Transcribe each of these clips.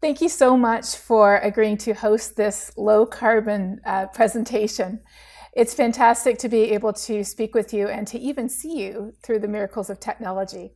Thank you so much for agreeing to host this low carbon presentation. It's fantastic to be able to speak with you and to even see you through the miracles of technology.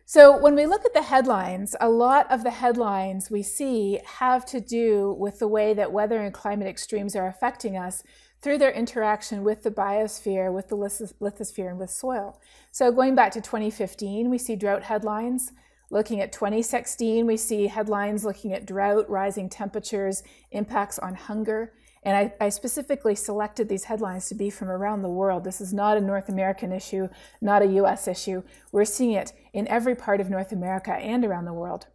So when we look at the headlines, a lot of the headlines we see have to do with the way that weather and climate extremes are affecting us through their interaction with the biosphere, with the lithosphere, and with soil. So going back to 2015, we see drought headlines. Looking at 2016, we see headlines looking at drought, rising temperatures, impacts on hunger. And I specifically selected these headlines to be from around the world. This is not a North American issue, not a US issue. We're seeing it in every part of North America and around the world.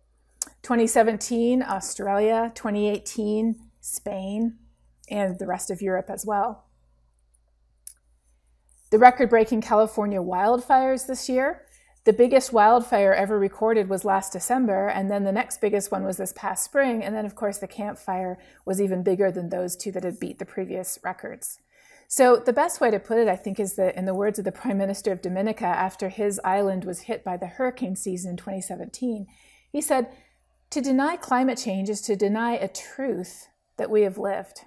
2017, Australia. 2018, Spain, and the rest of Europe as well. The record-breaking California wildfires this year. The biggest wildfire ever recorded was last December, and then the next biggest one was this past spring, and then of course the Camp Fire was even bigger than those two that had beat the previous records. So the best way to put it, I think, is that in the words of the Prime Minister of Dominica after his island was hit by the hurricane season in 2017, he said, "To deny climate change is to deny a truth that we have lived."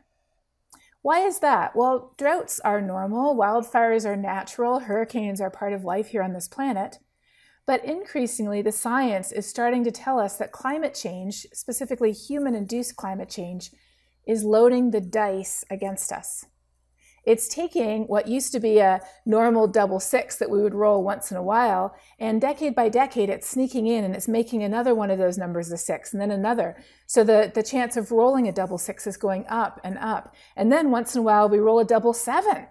Why is that? Well, droughts are normal, wildfires are natural, hurricanes are part of life here on this planet. But increasingly, the science is starting to tell us that climate change, specifically human-induced climate change, is loading the dice against us. It's taking what used to be a normal double six that we would roll once in a while, and decade by decade, it's sneaking in and it's making another one of those numbers a six, and then another. So the chance of rolling a double six is going up and up. And then once in a while, we roll a double seven.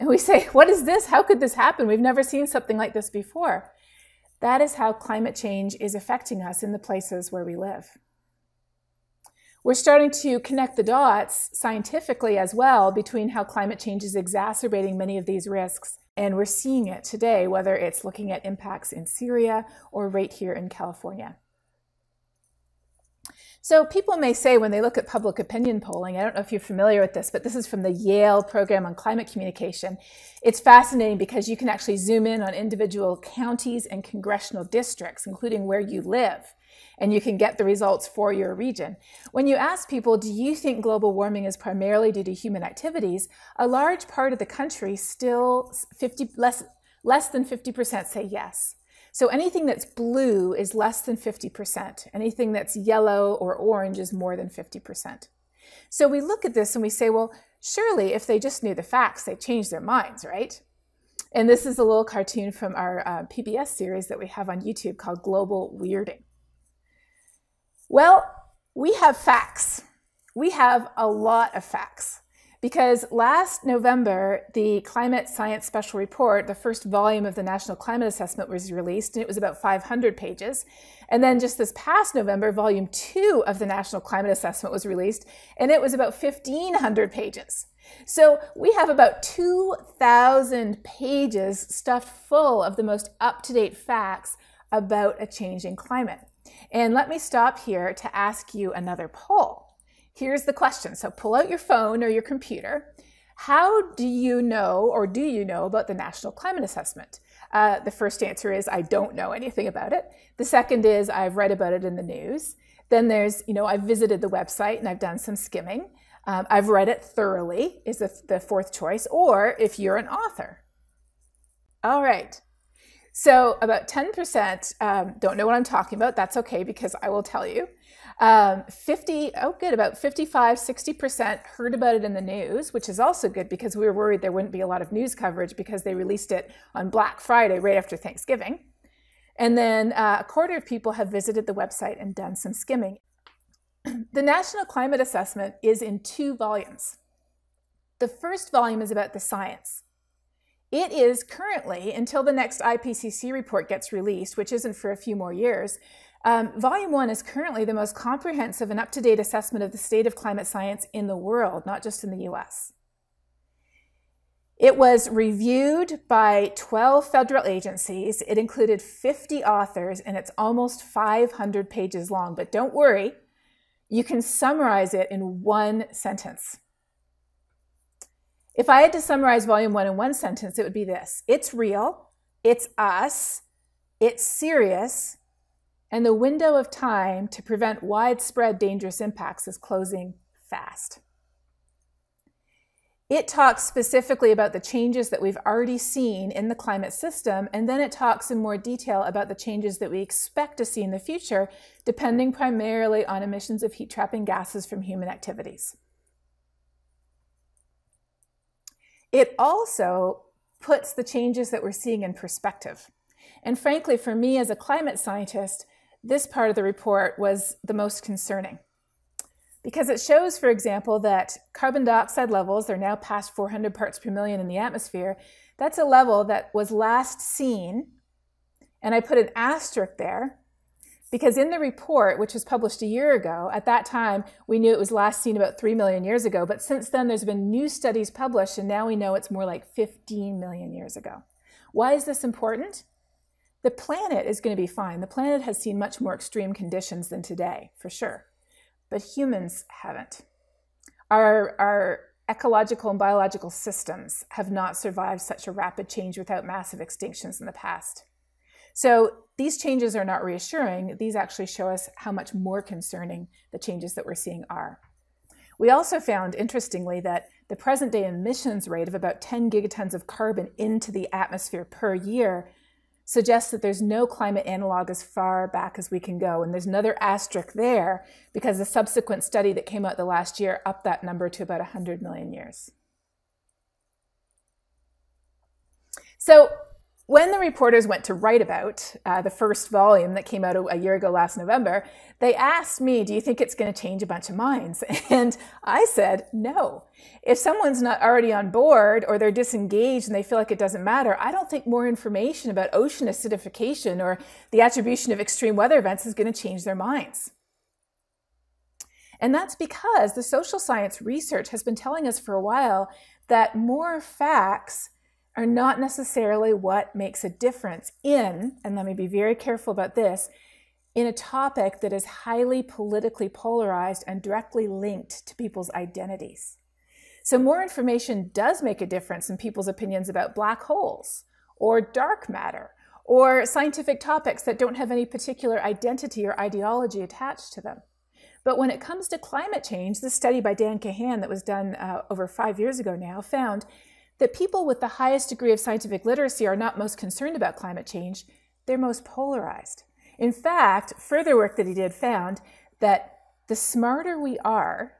And we say, what is this? How could this happen? We've never seen something like this before. That is how climate change is affecting us in the places where we live. We're starting to connect the dots scientifically as well between how climate change is exacerbating many of these risks, and we're seeing it today, whether it's looking at impacts in Syria or right here in California. So people may say when they look at public opinion polling, I don't know if you're familiar with this, but this is from the Yale program on climate communication. It's fascinating because you can actually zoom in on individual counties and congressional districts, including where you live, and you can get the results for your region. When you ask people, do you think global warming is primarily due to human activities, a large part of the country, still less than 50% say yes. So anything that's blue is less than 50%. Anything that's yellow or orange is more than 50%. So we look at this and we say, well, surely if they just knew the facts, they'd change their minds, right? And this is a little cartoon from our PBS series that we have on YouTube called Global Weirding. Well, we have facts. We have a lot of facts. Because last November, the Climate Science Special Report, the first volume of the National Climate Assessment, was released, and it was about 500 pages. And then just this past November, volume 2 of the National Climate Assessment was released, and it was about 1,500 pages. So we have about 2,000 pages stuffed full of the most up-to-date facts about a changing climate. And let me stop here to ask you another poll. Here's the question. So pull out your phone or your computer. How do you know, or do you know, about the National Climate Assessment? The first answer is, I don't know anything about it. The second is, I've read about it in the news. Then there's, I've visited the website and I've done some skimming. I've read it thoroughly is the fourth choice, or if you're an author. All right. So about 10% don't know what I'm talking about. That's okay, because I will tell you. About 55, 60% heard about it in the news, which is also good because we were worried there wouldn't be a lot of news coverage because they released it on Black Friday right after Thanksgiving. And then a quarter of people have visited the website and done some skimming. The National Climate Assessment is in 2 volumes. The first volume is about the science. It is currently, until the next IPCC report gets released, which isn't for a few more years, Volume 1 is currently the most comprehensive and up-to-date assessment of the state of climate science in the world, not just in the US. It was reviewed by 12 federal agencies. It included 50 authors, and it's almost 500 pages long. But don't worry, you can summarize it in 1 sentence. If I had to summarize Volume 1 in 1 sentence, it would be this: it's real, it's us, it's serious, and the window of time to prevent widespread dangerous impacts is closing fast. It talks specifically about the changes that we've already seen in the climate system, and then it talks in more detail about the changes that we expect to see in the future, depending primarily on emissions of heat-trapping gases from human activities. It also puts the changes that we're seeing in perspective. And frankly, for me as a climate scientist, this part of the report was the most concerning. Because it shows, for example, that carbon dioxide levels are now past 400 parts per million in the atmosphere. That's a level that was last seen, and I put an asterisk there, because in the report, which was published a year ago, at that time, we knew it was last seen about 3 million years ago, but since then there's been new studies published, and now we know it's more like 15 million years ago. Why is this important? The planet is going to be fine. The planet has seen much more extreme conditions than today, for sure. But humans haven't. Our ecological and biological systems have not survived such a rapid change without massive extinctions in the past. So these changes are not reassuring. These actually show us how much more concerning the changes that we're seeing are. We also found, interestingly, that the present day emissions rate of about 10 gigatons of carbon into the atmosphere per year suggests that there's no climate analog as far back as we can go. And there's another asterisk there because the subsequent study that came out the last year upped that number to about 100 million years. So when the reporters went to write about the first volume that came out a year ago last November, they asked me, do you think it's going to change a bunch of minds? And I said, no. If someone's not already on board or they're disengaged and they feel like it doesn't matter, I don't think more information about ocean acidification or the attribution of extreme weather events is going to change their minds. And that's because the social science research has been telling us for a while that more facts are not necessarily what makes a difference in, and let me be very careful about this, in a topic that is highly politically polarized and directly linked to people's identities. So more information does make a difference in people's opinions about black holes or dark matter or scientific topics that don't have any particular identity or ideology attached to them. But when it comes to climate change, this study by Dan Kahan that was done over 5 years ago now found that people with the highest degree of scientific literacy are not most concerned about climate change, they're most polarized. In fact, further work that he did found that the smarter we are,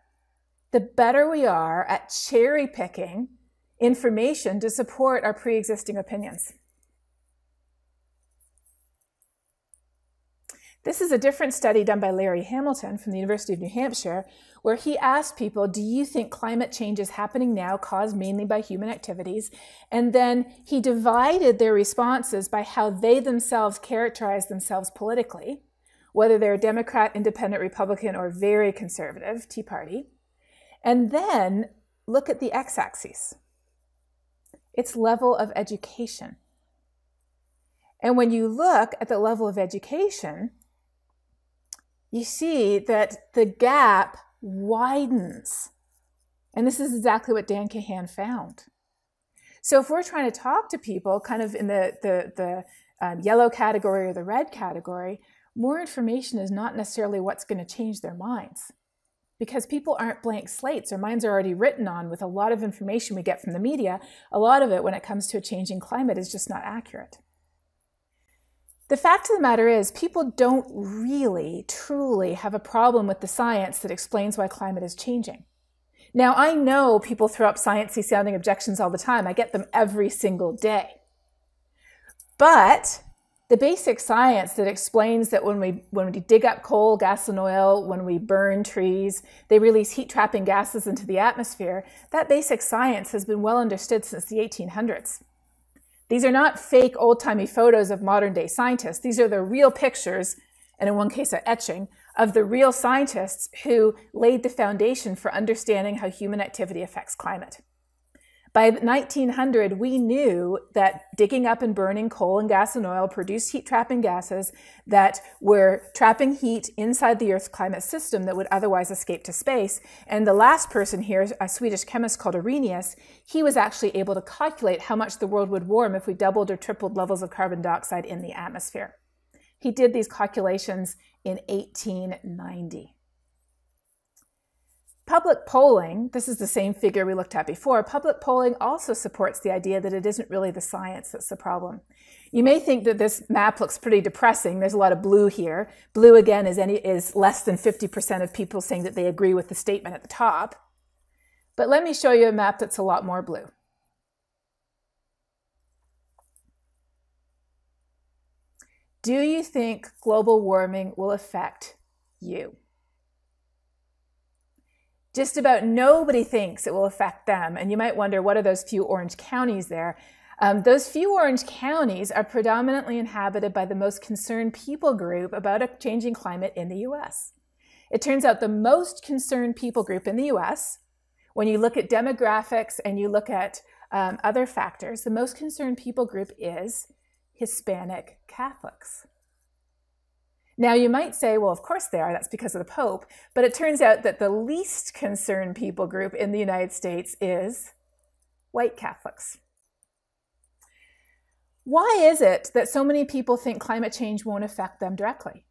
the better we are at cherry picking information to support our pre-existing opinions. This is a different study done by Larry Hamilton from the University of New Hampshire, where he asked people, do you think climate change is happening now caused mainly by human activities? And then he divided their responses by how they themselves characterize themselves politically, whether they're Democrat, Independent, Republican, or very conservative, Tea Party. And then look at the x-axis. It's level of education. And when you look at the level of education, you see that the gap widens. And this is exactly what Dan Kahan found. So if we're trying to talk to people kind of in the yellow category or the red category, more information is not necessarily what's going to change their minds. Because people aren't blank slates. Their minds are already written on with a lot of information we get from the media. A lot of it, when it comes to a changing climate, is just not accurate. The fact of the matter is, people don't really, truly have a problem with the science that explains why climate is changing. Now, I know people throw up sciencey sounding objections all the time. I get them every single day. But the basic science that explains that when we dig up coal, gas, and oil, when we burn trees, they release heat-trapping gases into the atmosphere, that basic science has been well understood since the 1800s. These are not fake old-timey photos of modern-day scientists. These are the real pictures, and in one case an etching, of the real scientists who laid the foundation for understanding how human activity affects climate. By 1900, we knew that digging up and burning coal and gas and oil produced heat-trapping gases that were trapping heat inside the Earth's climate system that would otherwise escape to space. And the last person here, a Swedish chemist called Arrhenius, he was actually able to calculate how much the world would warm if we doubled or tripled levels of carbon dioxide in the atmosphere. He did these calculations in 1890. Public polling, this is the same figure we looked at before, public polling also supports the idea that it isn't really the science that's the problem. You may think that this map looks pretty depressing. There's a lot of blue here. Blue, again, is less than 50% of people saying that they agree with the statement at the top. But let me show you a map that's a lot more blue. Do you think global warming will affect you? Just about nobody thinks it will affect them. And you might wonder, what are those few orange counties there? Those few orange counties are predominantly inhabited by the most concerned people group about a changing climate in the US. It turns out the most concerned people group in the US, when you look at demographics and you look at other factors, the most concerned people group is Hispanic Catholics. Now you might say, well, of course they are, that's because of the Pope, but it turns out that the least concerned people group in the United States is white Catholics. Why is it that so many people think climate change won't affect them directly?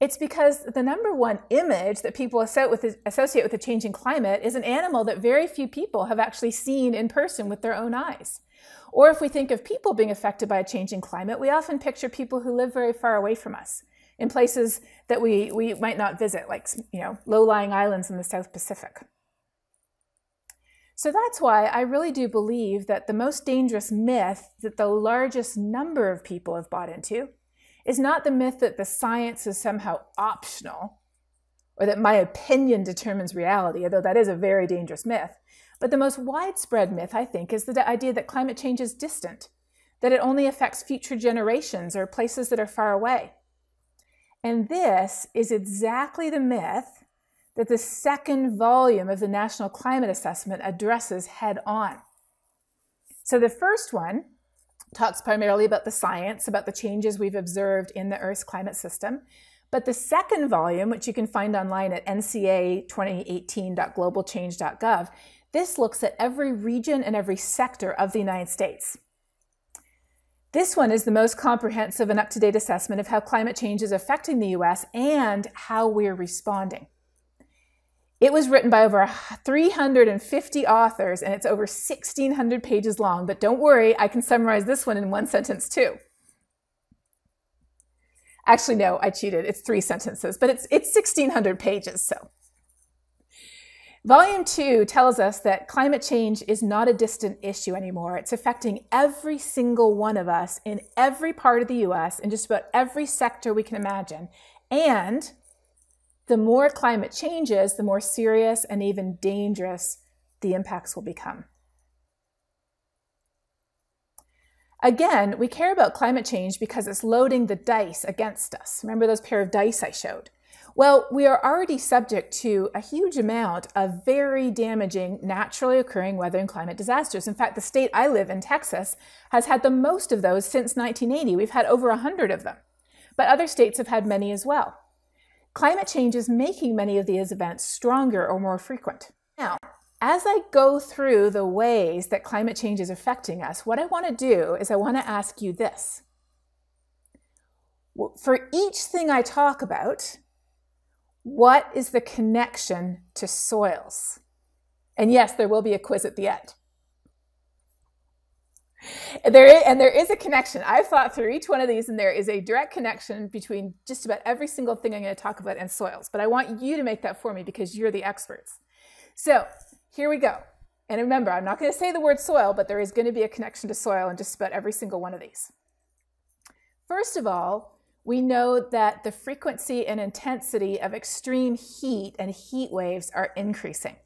It's because the number one image that people associate with the changing climate is an animal that very few people have actually seen in person with their own eyes. Or if we think of people being affected by a changing climate, we often picture people who live very far away from us, in places that we might not visit, like low-lying islands in the South Pacific. So that's why I really do believe that the most dangerous myth that the largest number of people have bought into is not the myth that the science is somehow optional, or that my opinion determines reality, although that is a very dangerous myth. But the most widespread myth, I think, is the idea that climate change is distant, that it only affects future generations or places that are far away. And this is exactly the myth that the second volume of the National Climate Assessment addresses head on. So the first one talks primarily about the science, about the changes we've observed in the Earth's climate system. But the second volume, which you can find online at nca2018.globalchange.gov, this looks at every region and every sector of the United States. This one is the most comprehensive and up-to-date assessment of how climate change is affecting the US and how we're responding. It was written by over 350 authors, and it's over 1,600 pages long, but don't worry, I can summarize this one in one sentence too. Actually, no, I cheated. It's 3 sentences, but it's 1,600 pages, so. Volume 2 tells us that climate change is not a distant issue anymore. It's affecting every single one of us in every part of the US, in just about every sector we can imagine. And the more climate changes, the more serious and even dangerous the impacts will become. Again, we care about climate change because it's loading the dice against us. Remember those pair of dice I showed? Well, we are already subject to a huge amount of very damaging, naturally occurring weather and climate disasters. In fact, the state I live in, Texas, has had the most of those since 1980. We've had over 100 of them, but other states have had many as well. Climate change is making many of these events stronger or more frequent. Now, as I go through the ways that climate change is affecting us, what I want to do is I want to ask you this. For each thing I talk about, what is the connection to soils? And yes, there will be a quiz at the end. There is a connection. I've thought through each one of these, and there is a direct connection between just about every single thing I'm going to talk about and soils. But I want you to make that for me because you're the experts. So here we go. And remember, I'm not going to say the word soil, but there is going to be a connection to soil in just about every single one of these. First of all, we know that the frequency and intensity of extreme heat and heat waves are increasing.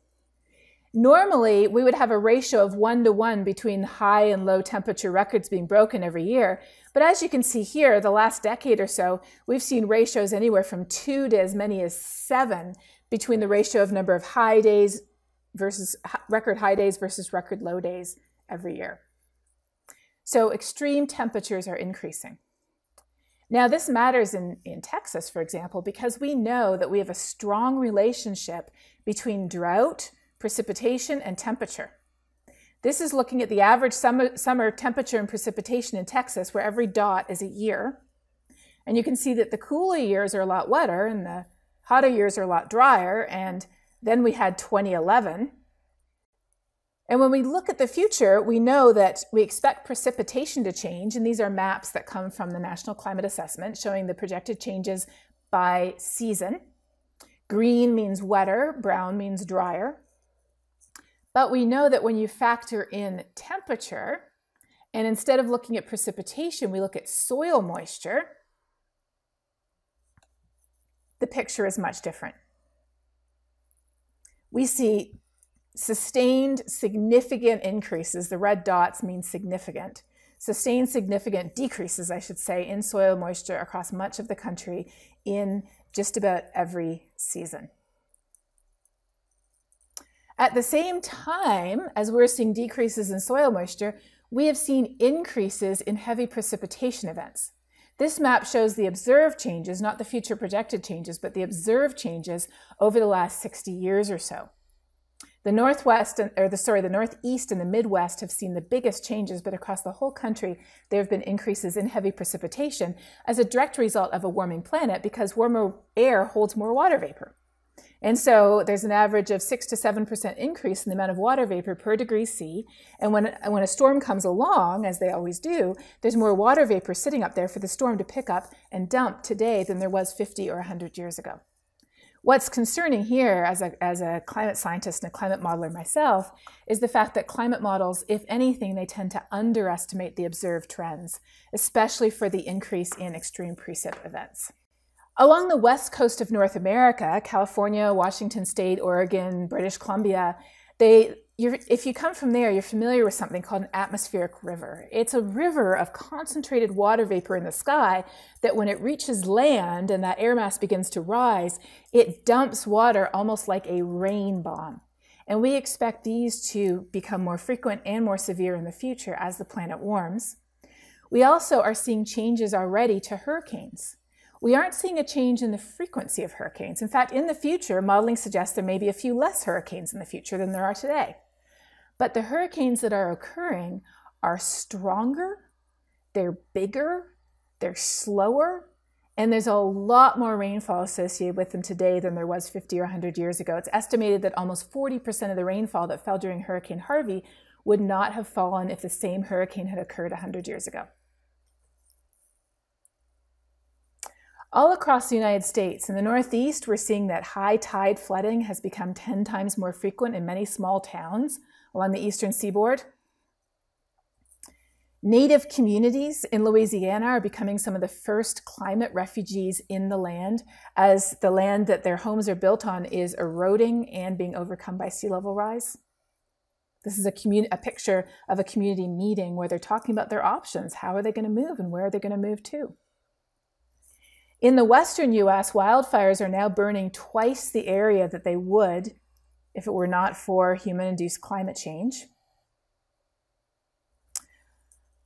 Normally, we would have a ratio of 1-to-1 between high and low temperature records being broken every year. But as you can see here, the last decade or so, we've seen ratios anywhere from 2 to as many as 7 between the ratio of number of high days versus record high days versus record low days every year. So extreme temperatures are increasing. Now, this matters in Texas, for example, because we know that we have a strong relationship between drought, precipitation, and temperature. This is looking at the average summer temperature and precipitation in Texas, where every dot is a year. And you can see that the cooler years are a lot wetter and the hotter years are a lot drier. And then we had 2011. And when we look at the future, we know that we expect precipitation to change. And these are maps that come from the National Climate Assessment showing the projected changes by season. Green means wetter, brown means drier. But we know that when you factor in temperature, and instead of looking at precipitation, we look at soil moisture, the picture is much different. We see sustained significant increases. The red dots mean significant. Sustained significant decreases, I should say, in soil moisture across much of the country in just about every season. At the same time, as we're seeing decreases in soil moisture, we have seen increases in heavy precipitation events. This map shows the observed changes, not the future projected changes, but the observed changes over the last 60 years or so. The Northeast and the Midwest have seen the biggest changes, but across the whole country, there have been increases in heavy precipitation as a direct result of a warming planet because warmer air holds more water vapor. And so there's an average of 6 to 7% increase in the amount of water vapor per degree C. And when a storm comes along, as they always do, there's more water vapor sitting up there for the storm to pick up and dump today than there was 50 or 100 years ago. What's concerning here as a climate scientist and a climate modeler myself is the fact that climate models, if anything, they tend to underestimate the observed trends, especially for the increase in extreme precip events. Along the west coast of North America, California, Washington State, Oregon, British Columbia, if you come from there, you're familiar with something called an atmospheric river. It's a river of concentrated water vapor in the sky that when it reaches land and that air mass begins to rise, it dumps water almost like a rain bomb. And we expect these to become more frequent and more severe in the future as the planet warms. We also are seeing changes already to hurricanes. We aren't seeing a change in the frequency of hurricanes. In fact, in the future, modeling suggests there may be a few less hurricanes in the future than there are today. But the hurricanes that are occurring are stronger, they're bigger, they're slower, and there's a lot more rainfall associated with them today than there was 50 or 100 years ago. It's estimated that almost 40% of the rainfall that fell during Hurricane Harvey would not have fallen if the same hurricane had occurred 100 years ago. All across the United States, in the Northeast, we're seeing that high tide flooding has become 10 times more frequent in many small towns along the eastern seaboard. Native communities in Louisiana are becoming some of the first climate refugees in the land, as the land that their homes are built on is eroding and being overcome by sea level rise. This is a picture of a community meeting where they're talking about their options. How are they going to move and where are they going to move to? In the western U.S., wildfires are now burning twice the area that they would if it were not for human-induced climate change.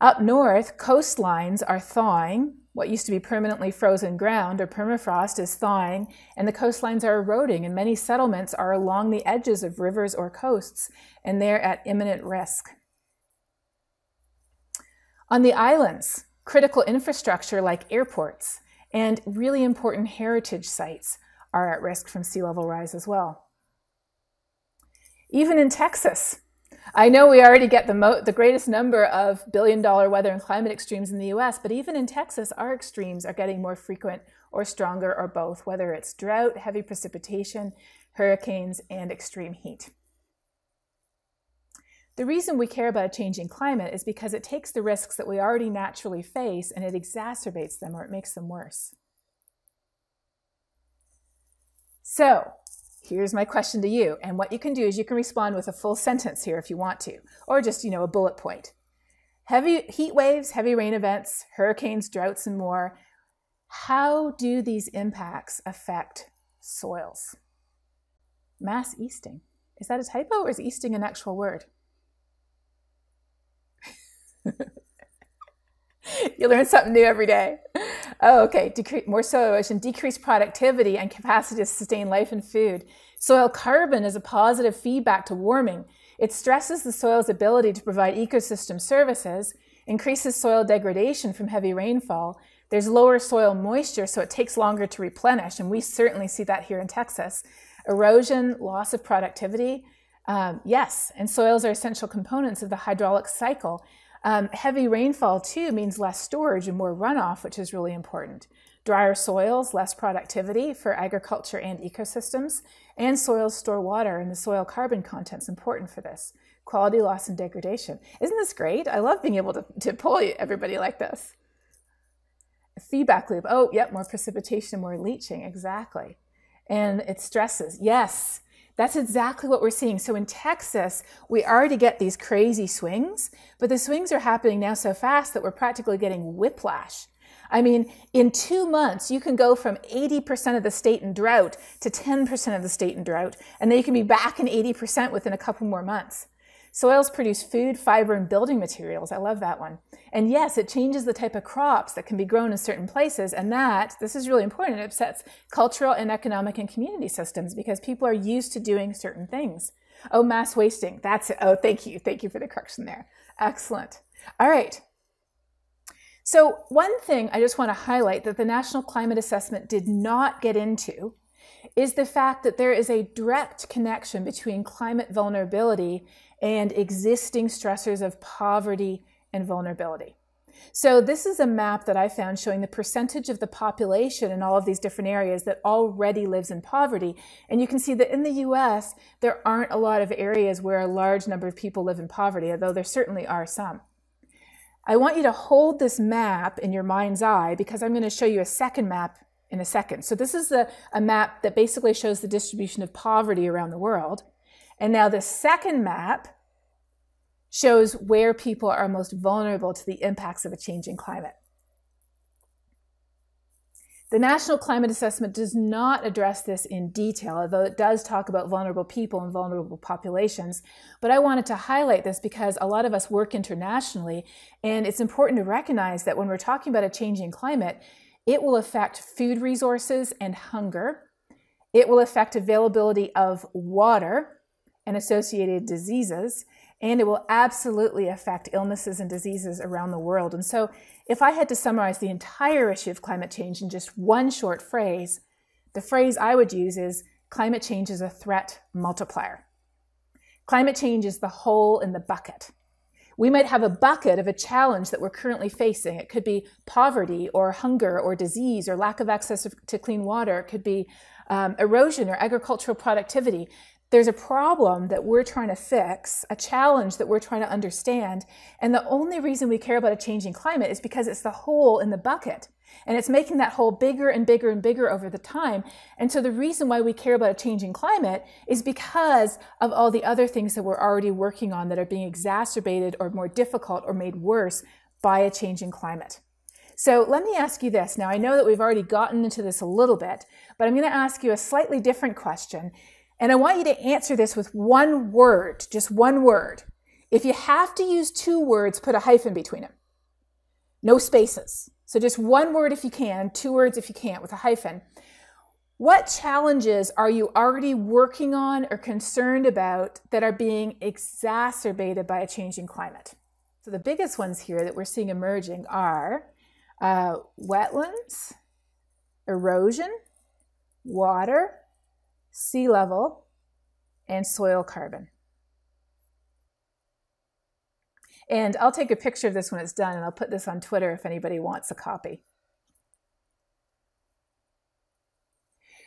Up north, coastlines are thawing. What used to be permanently frozen ground, or permafrost, is thawing, and the coastlines are eroding, and many settlements are along the edges of rivers or coasts, and they're at imminent risk. On the islands, critical infrastructure like airports and really important heritage sites are at risk from sea level rise as well. Even in Texas, I know we already get the greatest number of billion-dollar weather and climate extremes in the US, but even in Texas, our extremes are getting more frequent or stronger or both, whether it's drought, heavy precipitation, hurricanes, and extreme heat. The reason we care about a changing climate is because it takes the risks that we already naturally face and it exacerbates them or it makes them worse. So, here's my question to you. And what you can do is you can respond with a full sentence here if you want to, or just, a bullet point. Heavy heat waves, heavy rain events, hurricanes, droughts, and more. How do these impacts affect soils? Mass easting. Is that a typo or is easting an actual word? You learn something new every day. Oh, okay. More soil erosion, decreased productivity and capacity to sustain life and food. Soil carbon is a positive feedback to warming. It stresses the soil's ability to provide ecosystem services, increases soil degradation from heavy rainfall, There's lower soil moisture, so it takes longer to replenish, and we certainly see that here in Texas. Erosion, loss of productivity, yes, and soils are essential components of the hydraulic cycle. Heavy rainfall, too, means less storage and more runoff, which is really important. Drier soils, less productivity for agriculture and ecosystems, and soils store water, and the soil carbon content is important for this. Quality loss and degradation. Isn't this great? I love being able to pull everybody like this. Feedback loop. Oh, yep, more precipitation, more leaching, exactly. And it stresses. Yes, that's exactly what we're seeing. So in Texas, we already get these crazy swings, but the swings are happening now so fast that we're practically getting whiplash. I mean, in 2 months, you can go from 80% of the state in drought to 10% of the state in drought, and then you can be back in 80% within a couple more months. Soils produce food, fiber, and building materials. I love that one. And yes, it changes the type of crops that can be grown in certain places, and this is really important, it upsets cultural and economic and community systems because people are used to doing certain things. Oh, mass wasting, that's it. Oh, thank you. Thank you for the correction there. Excellent. All right. So one thing I just want to highlight that the National Climate Assessment did not get into is the fact that there is a direct connection between climate vulnerability and existing stressors of poverty and vulnerability. So this is a map that I found showing the percentage of the population in all of these different areas that already lives in poverty. And you can see that in the US, there aren't a lot of areas where a large number of people live in poverty, although there certainly are some. I want you to hold this map in your mind's eye because I'm going to show you a second map in a second. So this is a map that basically shows the distribution of poverty around the world. And now the second map shows where people are most vulnerable to the impacts of a changing climate. The National Climate Assessment does not address this in detail, although it does talk about vulnerable people and vulnerable populations. But I wanted to highlight this because a lot of us work internationally, and it's important to recognize that when we're talking about a changing climate, it will affect food resources and hunger. It will affect availability of water and associated diseases, and it will absolutely affect illnesses and diseases around the world. And so if I had to summarize the entire issue of climate change in just one short phrase, the phrase I would use is climate change is a threat multiplier. Climate change is the hole in the bucket. We might have a bucket of a challenge that we're currently facing. It could be poverty or hunger or disease or lack of access to clean water. It could be erosion or agricultural productivity. There's a problem that we're trying to fix, a challenge that we're trying to understand, and the only reason we care about a changing climate is because it's the hole in the bucket, and it's making that hole bigger and bigger and bigger over the time. And so the reason why we care about a changing climate is because of all the other things that we're already working on that are being exacerbated or more difficult or made worse by a changing climate. So let me ask you this. Now, I know that we've already gotten into this a little bit, but I'm going to ask you a slightly different question. And I want you to answer this with one word, just one word. If you have to use 2 words, put a hyphen between them. No spaces. So just one word if you can, 2 words if you can't, with a hyphen. What challenges are you already working on or concerned about that are being exacerbated by a changing climate? So the biggest ones here that we're seeing emerging are wetlands, erosion, water, sea level, and soil carbon. And I'll take a picture of this when it's done, and I'll put this on Twitter if anybody wants a copy.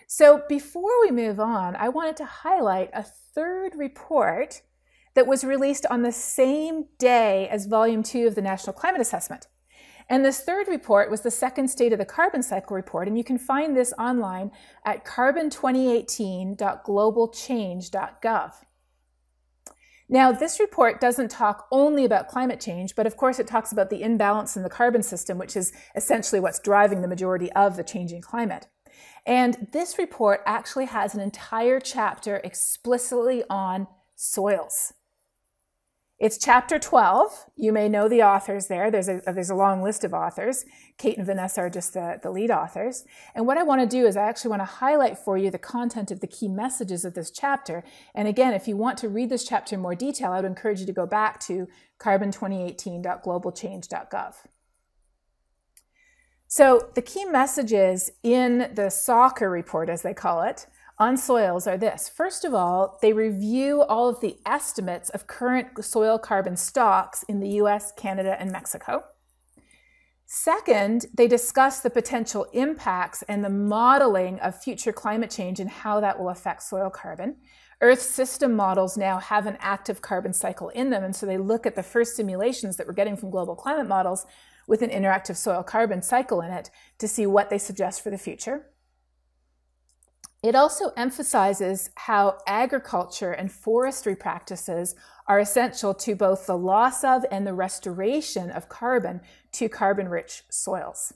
So before we move on, I wanted to highlight a third report that was released on the same day as Volume 2 of the National Climate Assessment. And this third report was the second State of the Carbon Cycle report, and you can find this online at carbon2018.globalchange.gov. Now, this report doesn't talk only about climate change, but of course it talks about the imbalance in the carbon system, which is essentially what's driving the majority of the changing climate. And this report actually has an entire chapter explicitly on soils. It's chapter 12. You may know the authors there. There's a long list of authors. Kate and Vanessa are just the lead authors. And what I want to do is I actually want to highlight for you the content of the key messages of this chapter. And again, if you want to read this chapter in more detail, I would encourage you to go back to carbon2018.globalchange.gov. So the key messages in the soccer report, as they call it, on soils are this. First of all, they review all of the estimates of current soil carbon stocks in the US, Canada, and Mexico. Second, they discuss the potential impacts and the modeling of future climate change and how that will affect soil carbon. Earth system models now have an active carbon cycle in them, and so they look at the first simulations that we're getting from global climate models with an interactive soil carbon cycle in it to see what they suggest for the future. It also emphasizes how agriculture and forestry practices are essential to both the loss of and the restoration of carbon to carbon-rich soils.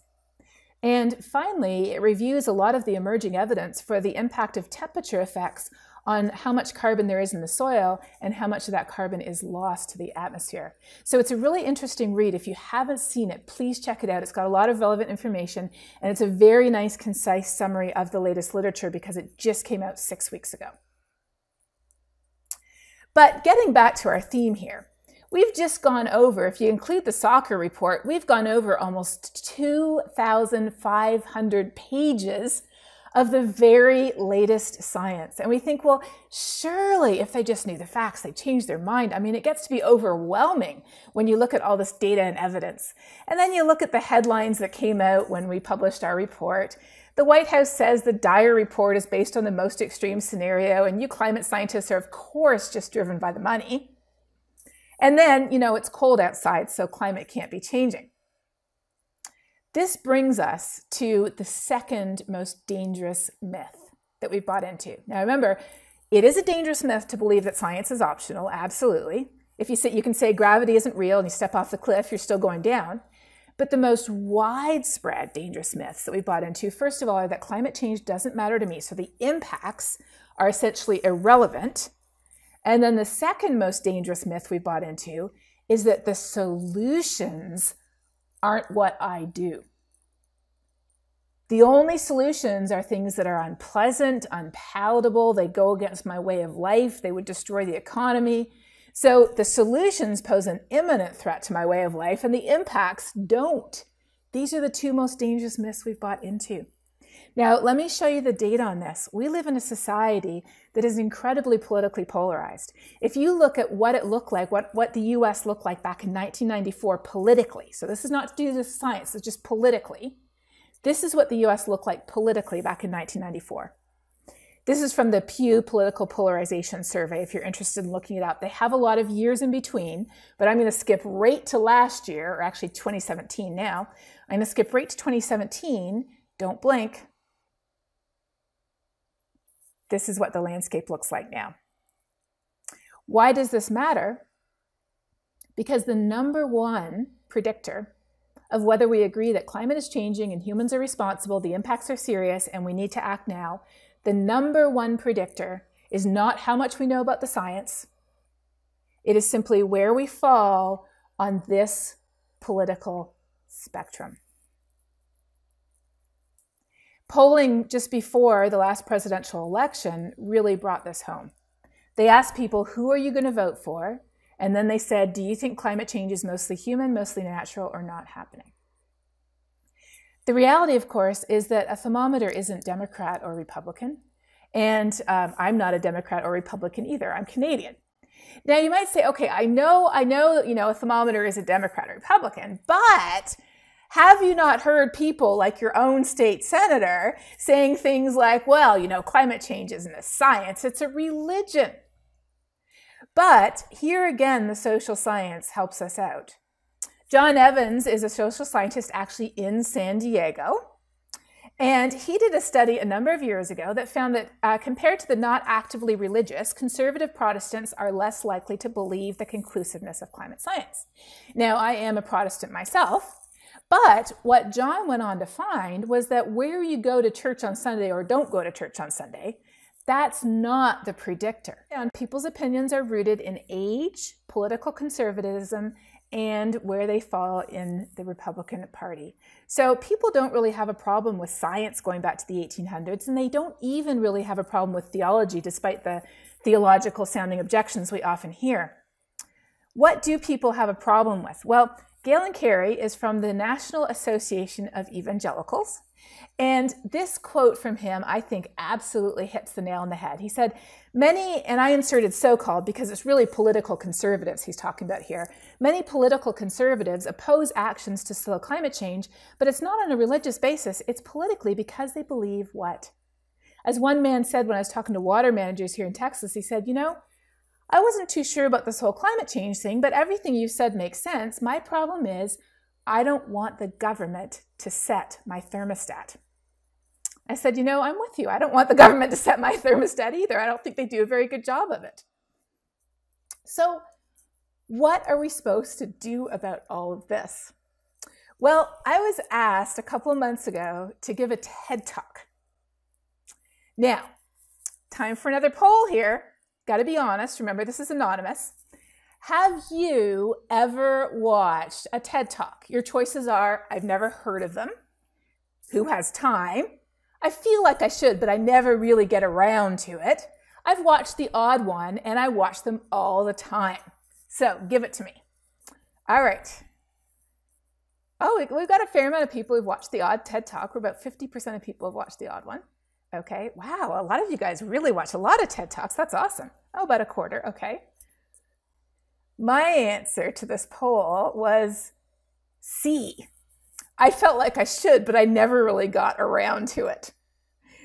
And finally, it reviews a lot of the emerging evidence for the impact of temperature effects on how much carbon there is in the soil and how much of that carbon is lost to the atmosphere. So it's a really interesting read. If you haven't seen it, please check it out. It's got a lot of relevant information, and it's a very nice, concise summary of the latest literature because it just came out 6 weeks ago. But getting back to our theme here, we've just gone over, if you include the soccer report, we've gone over almost 2,500 pages of the very latest science. And we think, well, surely if they just knew the facts, they'd change their mind. I mean, it gets to be overwhelming when you look at all this data and evidence. And then you look at the headlines that came out when we published our report. The White House says the Dyer report is based on the most extreme scenario, and you climate scientists are, of course, just driven by the money. And then, you know, it's cold outside, so climate can't be changing. This brings us to the second most dangerous myth that we've bought into. Now remember, it is a dangerous myth to believe that science is optional, absolutely. If you can say gravity isn't real and you step off the cliff, you're still going down. But the most widespread dangerous myths that we bought into, first of all, are that climate change doesn't matter to me, so the impacts are essentially irrelevant. And then the second most dangerous myth we bought into is that the solutions aren't what I do. The only solutions are things that are unpleasant, unpalatable, they go against my way of life, they would destroy the economy. So the solutions pose an imminent threat to my way of life, and the impacts don't. These are the two most dangerous myths we've bought into. Now, let me show you the data on this. We live in a society that is incredibly politically polarized. If you look at what it looked like, what the U.S. looked like back in 1994 politically, so this is not to do with science, it's just politically. This is what the U.S. looked like politically back in 1994. This is from the Pew Political Polarization Survey, if you're interested in looking it up. They have a lot of years in between, but I'm going to skip right to last year, or actually 2017 now. I'm going to skip right to 2017. Don't blink. This is what the landscape looks like now. Why does this matter? Because the number one predictor of whether we agree that climate is changing and humans are responsible, the impacts are serious, and we need to act now, the number one predictor is not how much we know about the science. It is simply where we fall on this political spectrum. Polling just before the last presidential election really brought this home. They asked people, who are you going to vote for? And then they said, do you think climate change is mostly human, mostly natural, or not happening? The reality, of course, is that a thermometer isn't Democrat or Republican. And I'm not a Democrat or Republican either. I'm Canadian. Now, you might say, okay, I know, a thermometer is a Democrat or Republican, but have you not heard people like your own state senator saying things like, well, climate change isn't a science, it's a religion. But here again, the social science helps us out. John Evans is a social scientist actually in San Diego. And he did a study a number of years ago that found that compared to the not actively religious, conservative Protestants are less likely to believe the conclusiveness of climate science. Now, I am a Protestant myself, but what John went on to find was that where you go to church on Sunday or don't go to church on Sunday, that's not the predictor. And people's opinions are rooted in age, political conservatism, and where they fall in the Republican Party. So people don't really have a problem with science going back to the 1800s, and they don't even really have a problem with theology, despite the theological sounding objections we often hear. What do people have a problem with? Well, Gail and Carey is from the National Association of Evangelicals. And this quote from him, I think, absolutely hits the nail on the head. He said, many, and I inserted so-called because it's really political conservatives he's talking about here. Many political conservatives oppose actions to slow climate change, but it's not on a religious basis. It's politically because they believe what? As one man said when I was talking to water managers here in Texas, he said, you know, I wasn't too sure about this whole climate change thing, but everything you said makes sense. My problem is I don't want the government to set my thermostat. I said, you know, I'm with you. I don't want the government to set my thermostat either. I don't think they do a very good job of it. So what are we supposed to do about all of this? Well, I was asked a couple of months ago to give a TED Talk. Now, time for another poll here. Got to be honest. Remember, this is anonymous. Have you ever watched a TED Talk? Your choices are, I've never heard of them. Who has time? I feel like I should, but I never really get around to it. I've watched the odd one, and I watch them all the time. So give it to me. All right. Oh, we've got a fair amount of people who've watched the odd TED Talk. We're about 50% of people have watched the odd one. Okay. Wow. A lot of you guys really watch a lot of TED Talks. That's awesome. Oh, about a quarter. Okay. My answer to this poll was C. I felt like I should, but I never really got around to it.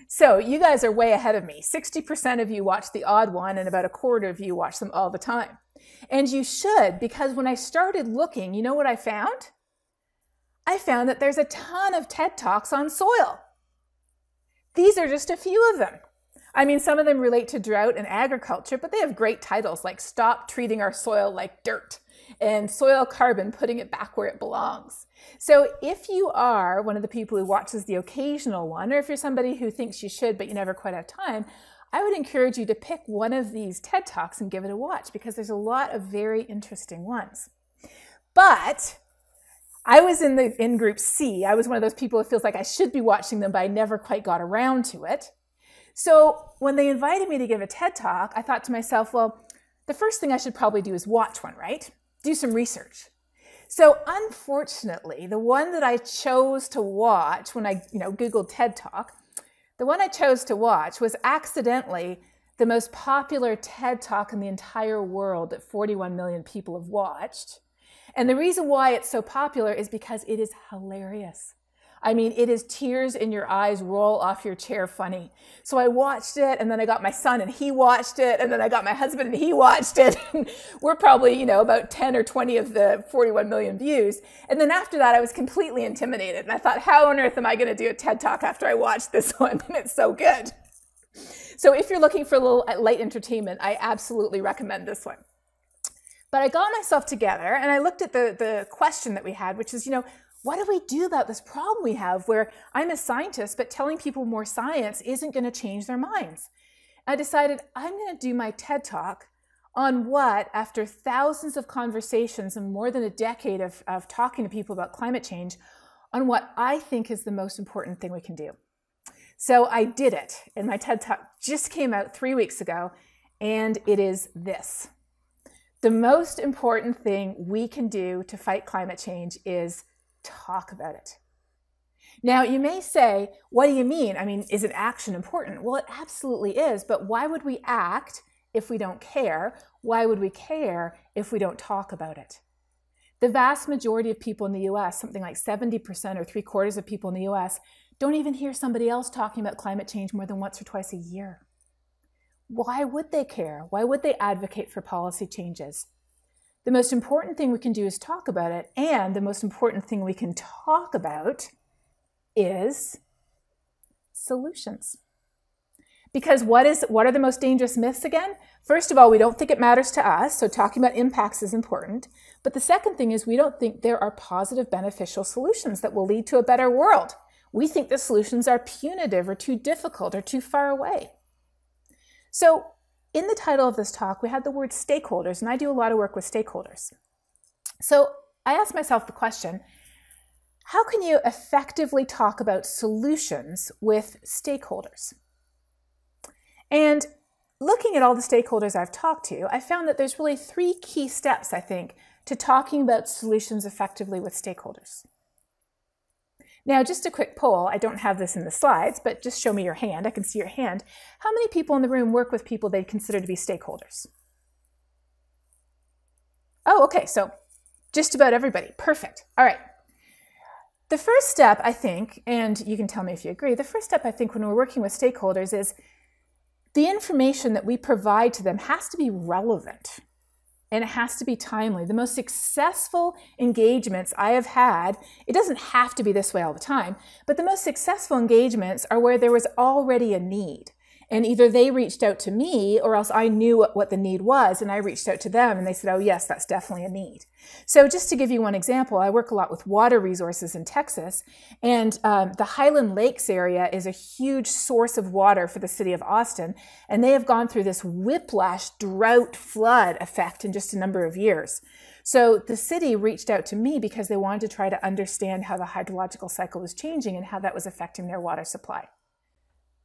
So you guys are way ahead of me. 60% of you watch the odd one, and about a quarter of you watch them all the time. And you should, because when I started looking, you know what I found? I found that there's a ton of TED Talks on soil. These are just a few of them. I mean, some of them relate to drought and agriculture, but they have great titles like Stop Treating Our Soil Like Dirt and Soil Carbon, Putting It Back Where It Belongs. So if you are one of the people who watches the occasional one, or if you're somebody who thinks you should but you never quite have time, I would encourage you to pick one of these TED Talks and give it a watch, because there's a lot of very interesting ones. But I was in group C. I was one of those people who feels like I should be watching them, but I never quite got around to it. So when they invited me to give a TED Talk, I thought to myself, well, the first thing I should probably do is watch one, right? Do some research. So unfortunately, the one that I chose to watch when I Googled TED Talk, the one I chose to watch was accidentally the most popular TED Talk in the entire world that 41 million people have watched. And the reason why it's so popular is because it is hilarious. I mean, it is tears in your eyes, roll off your chair funny. So I watched it, and then I got my son and he watched it, and then I got my husband and he watched it. We're probably, about 10 or 20 of the 41 million views. And then after that, I was completely intimidated. And I thought, how on earth am I going to do a TED Talk after I watched this one? And it's so good. So if you're looking for a little light entertainment, I absolutely recommend this one. But I got myself together and I looked at the question that we had, which is, what do we do about this problem we have where I'm a scientist, but telling people more science isn't going to change their minds? I decided I'm going to do my TED Talk on what, after thousands of conversations and more than a decade of talking to people about climate change, on what I think is the most important thing we can do. So I did it, and my TED Talk just came out 3 weeks ago, and it is this. The most important thing we can do to fight climate change is talk about it. Now, you may say, what do you mean? I mean, is action important? Well, it absolutely is, but why would we act if we don't care? Why would we care if we don't talk about it? The vast majority of people in the US, something like 70% or 3/4 of people in the US, don't even hear somebody else talking about climate change more than once or twice a year. Why would they care? Why would they advocate for policy changes? The most important thing we can do is talk about it, and the most important thing we can talk about is solutions. Because what are the most dangerous myths again? First of all, we don't think it matters to us, so talking about impacts is important. But the second thing is we don't think there are positive, beneficial solutions that will lead to a better world. We think the solutions are punitive or too difficult or too far away. So in the title of this talk, we had the word stakeholders, and I do a lot of work with stakeholders. So I asked myself the question, how can you effectively talk about solutions with stakeholders? And looking at all the stakeholders I've talked to, I found that there's really 3 key steps, I think, to talking about solutions effectively with stakeholders. Now, just a quick poll. I don't have this in the slides, but just show me your hand. I can see your hand. How many people in the room work with people they consider to be stakeholders? Oh, okay, so just about everybody. Perfect. All right. The first step, I think, and you can tell me if you agree, the first step, I think, when we're working with stakeholders is the information that we provide to them has to be relevant. And it has to be timely. The most successful engagements I have had, it doesn't have to be this way all the time, but the most successful engagements are where there was already a need. And either they reached out to me or else I knew what the need was and I reached out to them and they said, oh yes, that's definitely a need. So just to give you one example, I work a lot with water resources in Texas, and the Highland Lakes area is a huge source of water for the city of Austin, and they have gone through this whiplash drought flood effect in just a number of years. So the city reached out to me because they wanted to try to understand how the hydrological cycle was changing and how that was affecting their water supply.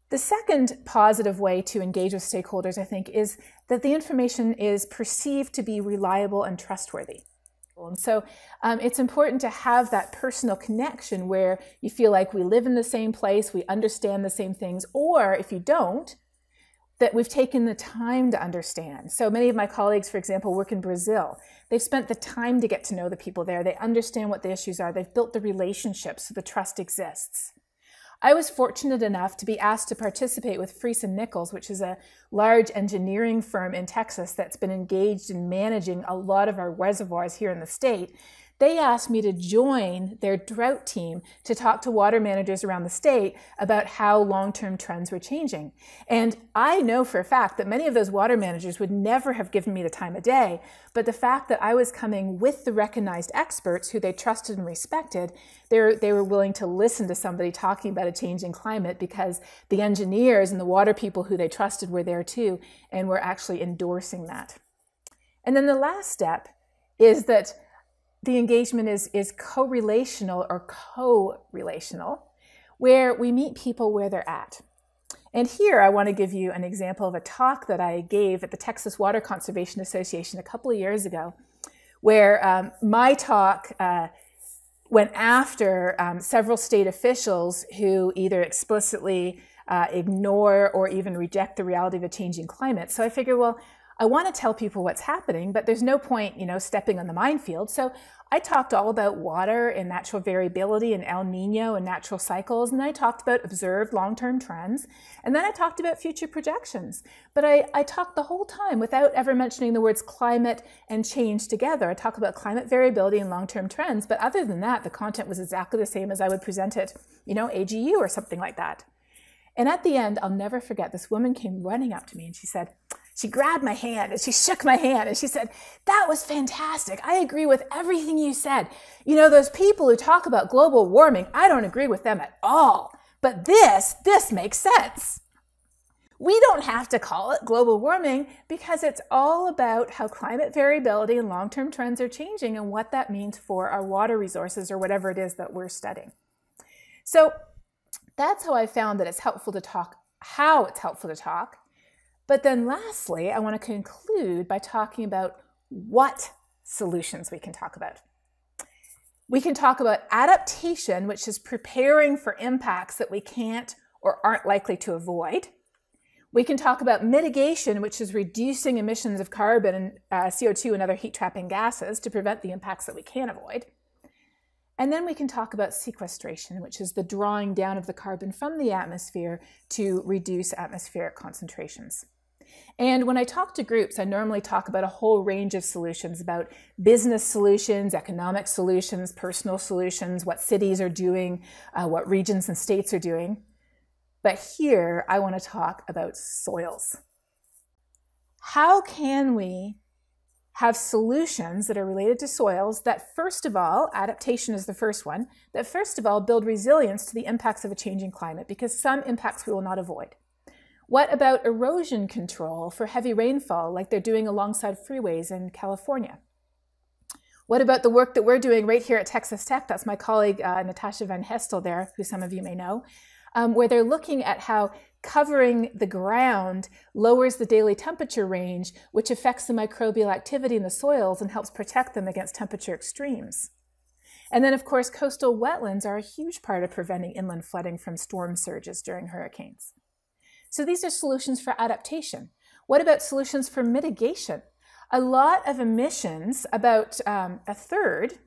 The second positive way to engage with stakeholders, I think, is that the information is perceived to be reliable and trustworthy. And so it's important to have that personal connection where you feel like we live in the same place, we understand the same things, or if you don't, that we've taken the time to understand. So many of my colleagues, for example, work in Brazil. They've spent the time to get to know the people there. They understand what the issues are. They've built the relationships so the trust exists. I was fortunate enough to be asked to participate with Fries & Nichols, which is a large engineering firm in Texas that's been engaged in managing a lot of our reservoirs here in the state. They asked me to join their drought team to talk to water managers around the state about how long-term trends were changing. And I know for a fact that many of those water managers would never have given me the time of day, but the fact that I was coming with the recognized experts who they trusted and respected, they were willing to listen to somebody talking about a changing climate because the engineers and the water people who they trusted were there too, and were actually endorsing that. And then the last step is that the engagement is co-relational or co-relational, where we meet people where they're at. And here I want to give you an example of a talk that I gave at the Texas Water Conservation Association a couple of years ago, where my talk went after several state officials who either explicitly ignore or even reject the reality of a changing climate. So I figured, well, I want to tell people what's happening, but there's no point, stepping on the minefield. So I talked all about water and natural variability and El Nino and natural cycles. And then I talked about observed long-term trends. And then I talked about future projections. But I talked the whole time without ever mentioning the words climate and change together. I talked about climate variability and long-term trends. But other than that, the content was exactly the same as I would present it, AGU or something like that. And at the end, I'll never forget, this woman came running up to me and she grabbed my hand and she shook my hand and she said, "That was fantastic. I agree with everything you said. Those people who talk about global warming, I don't agree with them at all. But this makes sense. We don't have to call it global warming because it's all about how climate variability and long-term trends are changing and what that means for our water resources or whatever it is that we're studying." So that's how I found that it's helpful to talk, how it's helpful to talk. But then lastly, I want to conclude by talking about what solutions we can talk about. We can talk about adaptation, which is preparing for impacts that we can't or aren't likely to avoid. We can talk about mitigation, which is reducing emissions of carbon and CO2 and other heat-trapping gases to prevent the impacts that we can avoid. And then we can talk about sequestration, which is the drawing down of the carbon from the atmosphere to reduce atmospheric concentrations. And when I talk to groups, I normally talk about a whole range of solutions, about business solutions, economic solutions, personal solutions, what cities are doing, what regions and states are doing. But here, I want to talk about soils. How can we have solutions that are related to soils that, first of all, adaptation is the first one, that first of all build resilience to the impacts of a changing climate, because some impacts we will not avoid. What about erosion control for heavy rainfall, like they're doing alongside freeways in California? What about the work that we're doing right here at Texas Tech? That's my colleague, Natasha Van Hestel there, who some of you may know, where they're looking at how covering the ground lowers the daily temperature range, which affects the microbial activity in the soils and helps protect them against temperature extremes. And then, of course, coastal wetlands are a huge part of preventing inland flooding from storm surges during hurricanes. So these are solutions for adaptation. What about solutions for mitigation? A lot of emissions, about a third,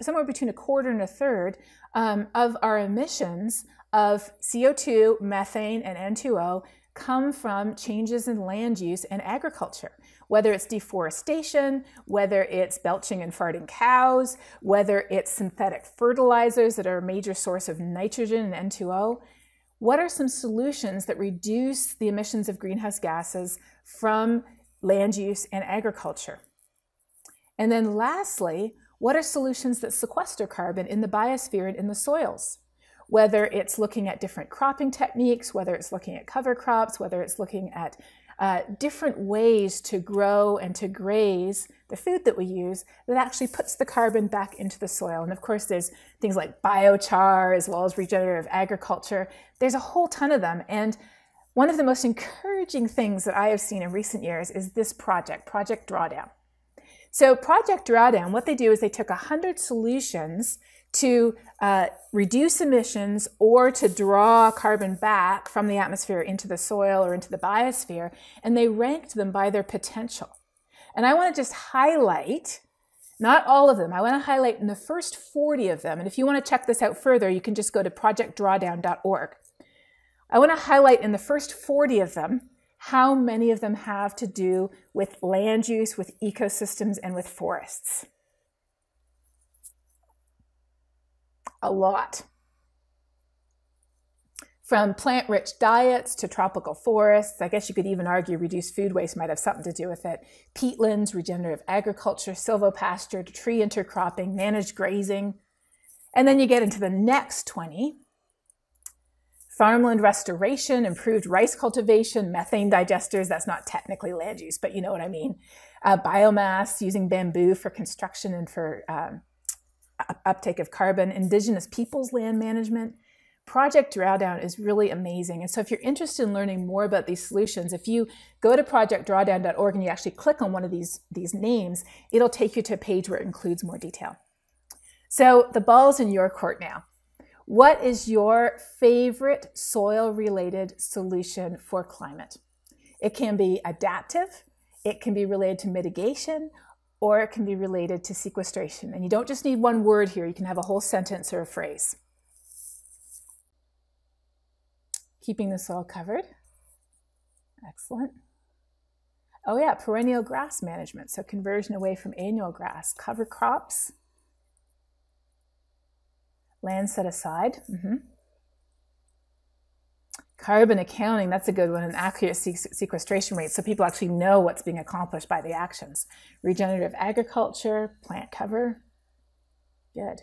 somewhere between a quarter and a third of our emissions of CO2, methane, and N2O come from changes in land use and agriculture, whether it's deforestation, whether it's belching and farting cows, whether it's synthetic fertilizers that are a major source of nitrogen and N2O. What are some solutions that reduce the emissions of greenhouse gases from land use and agriculture? And then lastly, what are solutions that sequester carbon in the biosphere and in the soils? Whether it's looking at different cropping techniques, whether it's looking at cover crops, whether it's looking at different ways to grow and to graze the food that we use that actually puts the carbon back into the soil. And of course, there's things like biochar as well as regenerative agriculture. There's a whole ton of them. And one of the most encouraging things that I have seen in recent years is this project, Project Drawdown. So Project Drawdown, what they do is they took 100 solutions to reduce emissions or to draw carbon back from the atmosphere into the soil or into the biosphere, and they ranked them by their potential. And I want to just highlight, not all of them, I want to highlight in the first 40 of them, and if you want to check this out further, you can just go to projectdrawdown.org. I want to highlight in the first 40 of them how many of them have to do with land use, with ecosystems, and with forests. A lot. From plant-rich diets to tropical forests, I guess you could even argue reduced food waste might have something to do with it. Peatlands, regenerative agriculture, silvopasture, tree intercropping, managed grazing. And then you get into the next 20. Farmland restoration, improved rice cultivation, methane digesters, that's not technically land use, but you know what I mean. Biomass, using bamboo for construction and for uptake of carbon, indigenous peoples land management. Project Drawdown is really amazing. And so if you're interested in learning more about these solutions, if you go to projectdrawdown.org and you actually click on one of these names, it'll take you to a page where it includes more detail. So the ball's in your court now. What is your favorite soil-related solution for climate? It can be adaptive, it can be related to mitigation, or it can be related to sequestration. And you don't just need one word here, you can have a whole sentence or a phrase. Keeping the soil covered. Excellent. Oh yeah, perennial grass management, so conversion away from annual grass. Cover crops. Land set aside. Carbon accounting, that's a good one, and accurate sequestration rates, so people actually know what's being accomplished by the actions. Regenerative agriculture, plant cover, good.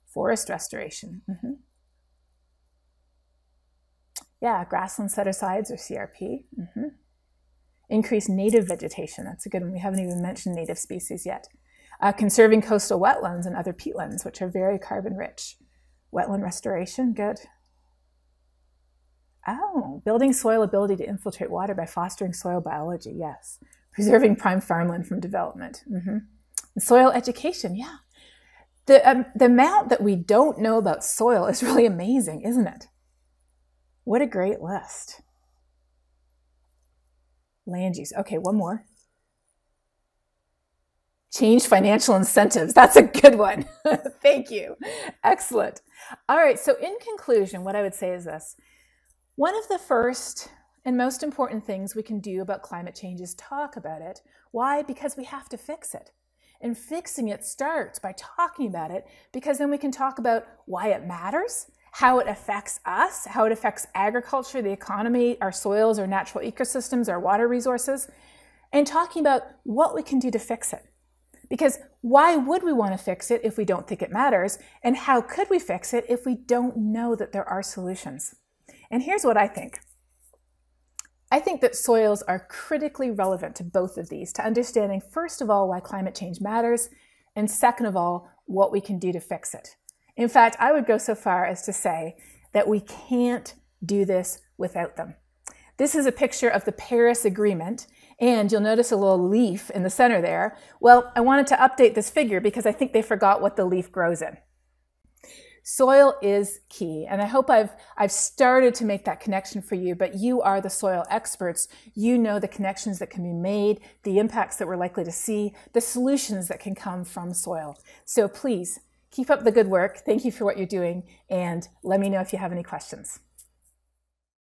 Forest restoration. Yeah, grassland set-asides or CRP. Increase native vegetation, that's a good one. We haven't even mentioned native species yet. Conserving coastal wetlands and other peatlands, which are very carbon rich. Wetland restoration, good. Oh, building soil ability to infiltrate water by fostering soil biology, yes. Preserving prime farmland from development. And soil education, yeah. The amount that we don't know about soil is really amazing, isn't it? What a great list. Land use, okay, one more. Change financial incentives. That's a good one. Thank you. Excellent. All right, so in conclusion, what I would say is this. One of the first and most important things we can do about climate change is talk about it. Why? Because we have to fix it. And fixing it starts by talking about it, because then we can talk about why it matters, how it affects us, how it affects agriculture, the economy, our soils, our natural ecosystems, our water resources, and talking about what we can do to fix it. Because why would we want to fix it if we don't think it matters? And how could we fix it if we don't know that there are solutions? And here's what I think. I think that soils are critically relevant to both of these, to understanding, first of all, why climate change matters, and second of all, what we can do to fix it. In fact, I would go so far as to say that we can't do this without them. This is a picture of the Paris Agreement, and you'll notice a little leaf in the center there. Well, I wanted to update this figure because I think they forgot what the leaf grows in. Soil is key, and I hope I've started to make that connection for you, but you are the soil experts. You know the connections that can be made, the impacts that we're likely to see, the solutions that can come from soil. So please, keep up the good work. Thank you for what you're doing, and let me know if you have any questions.